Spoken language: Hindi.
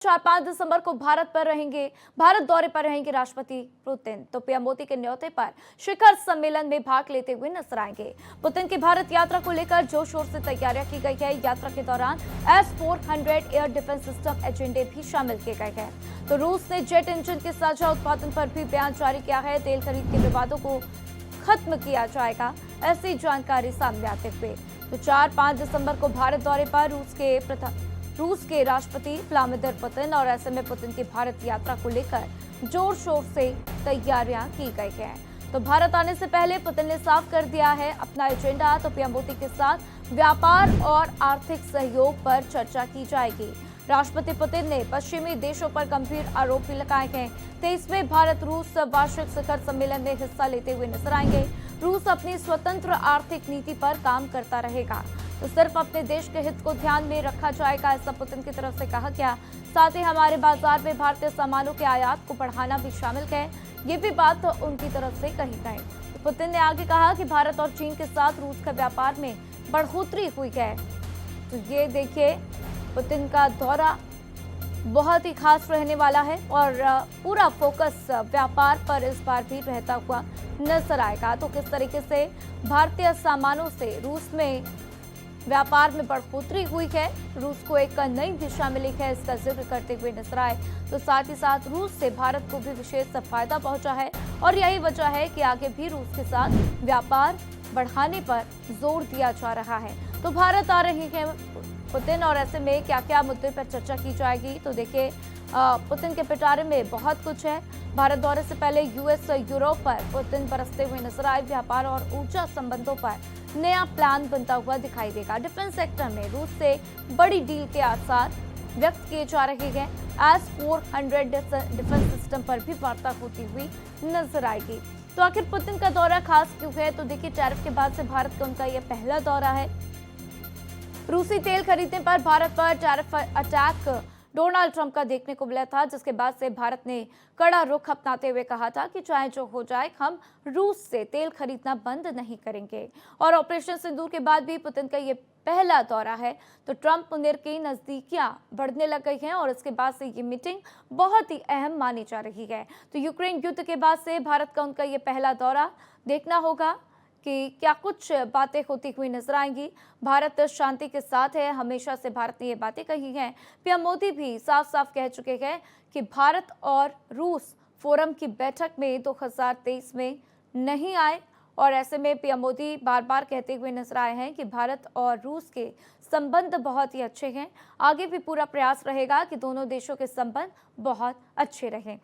4-5 दिसंबर को भारत दौरे पर रहेंगे राष्ट्रपति पुतिन। तो पीएम मोदी के न्योते पर शिखर सम्मेलन में भाग लेते हुए नजर आएंगे। पुतिन की भारत यात्रा को लेकर जोर शोर से तैयारियां की गई है। यात्रा के दौरान S-400 एयर डिफेंस सिस्टम एजेंडे भी शामिल किए गए हैं। तो रूस ने जेट इंजन के साझा उत्पादन पर भी बयान जारी किया है। तेल खरीद के विवादों को खत्म किया जाएगा, ऐसी जानकारी सामने आते हुए तो 4-5 दिसंबर को भारत दौरे पर रूस के राष्ट्रपति व्लादिमीर पुतिन और ऐसे में पुतिन की भारत यात्रा को लेकर जोर शोर से तैयारियां की गई हैं। तो भारत आने से पहले पुतिन ने साफ कर दिया है अपना एजेंडा। तो पीएम मोदी के साथ व्यापार और आर्थिक सहयोग पर चर्चा की जाएगी। राष्ट्रपति पुतिन ने पश्चिमी देशों पर गंभीर आरोप भी लगाए हैं। 23वें भारत रूस वार्षिक शिखर सम्मेलन में हिस्सा लेते हुए नजर आएंगे। रूस अपनी स्वतंत्र आर्थिक नीति पर काम करता रहेगा, तो सिर्फ अपने देश के हित को ध्यान में रखा जाएगा, ऐसा पुतिन की तरफ से कहा गया। साथ ही हमारे बाजार में भारतीय सामानों के आयात को बढ़ाना भी शामिल है, ये भी बात उनकी तरफ से कही गई। तो पुतिन ने आगे कहा कि भारत और चीन के साथ रूस का व्यापार में बढ़ोतरी हुई है। तो ये देखिए, पुतिन का दौरा बहुत ही खास रहने वाला है और पूरा फोकस व्यापार पर इस बार भी रहता हुआ नजर आएगा। तो किस तरीके से भारतीय सामानों से रूस में व्यापार में बढ़ोतरी हुई है, रूस को एक नई दिशा मिली है, इसका जिक्र करते हुए नजर आए। तो साथ ही साथ रूस से भारत को भी विशेष फायदा पहुंचा है और यही वजह है कि आगे भी रूस के साथ व्यापार बढ़ाने पर जोर दिया जा रहा है। तो भारत आ रही है पुतिन और ऐसे में क्या क्या मुद्दे पर चर्चा की जाएगी। तो देखिए, पुतिन के पिटारे में बहुत कुछ है। भारत दौरे से पहले यूएस यूरोप पर पुतिन बरसते हुए नजर आए। व्यापार और ऊर्जा संबंधों पर नया प्लान बनता हुआ दिखाई देगा। डिफेंस सेक्टर में रूस से बड़ी डील के आसार व्यक्त किए जा रहे हैं। S-400 डिफेंस सिस्टम पर भी वार्ता होती हुई नजर आएगी। तो आखिर पुतिन का दौरा खास क्यों है? तो देखिए, टैरिफ के बाद से भारत का उनका यह पहला दौरा है। रूसी तेल खरीदने पर भारत पर टैरिफ अटैक डोनाल्ड ट्रंप का देखने को मिला था, जिसके बाद से भारत ने कड़ा रुख अपनाते हुए कहा था कि चाहे जो हो जाए, हम रूस से तेल खरीदना बंद नहीं करेंगे। और ऑपरेशन सिंदूर के बाद भी पुतिन का ये पहला दौरा है। तो ट्रंप पुतिन की नजदीकियां बढ़ने लग गई हैं और इसके बाद से ये मीटिंग बहुत ही अहम मानी जा रही है। तो यूक्रेन युद्ध के बाद से भारत का उनका ये पहला दौरा, देखना होगा कि क्या कुछ बातें होती हुई नजर आएंगी। भारत शांति के साथ है, हमेशा से भारत ने ये बातें कही हैं। पीएम मोदी भी साफ साफ कह चुके हैं कि भारत और रूस फोरम की बैठक में 2023 में नहीं आए और ऐसे में पीएम मोदी बार बार कहते हुए नजर आए हैं कि भारत और रूस के संबंध बहुत ही अच्छे हैं। आगे भी पूरा प्रयास रहेगा कि दोनों देशों के संबंध बहुत अच्छे रहें।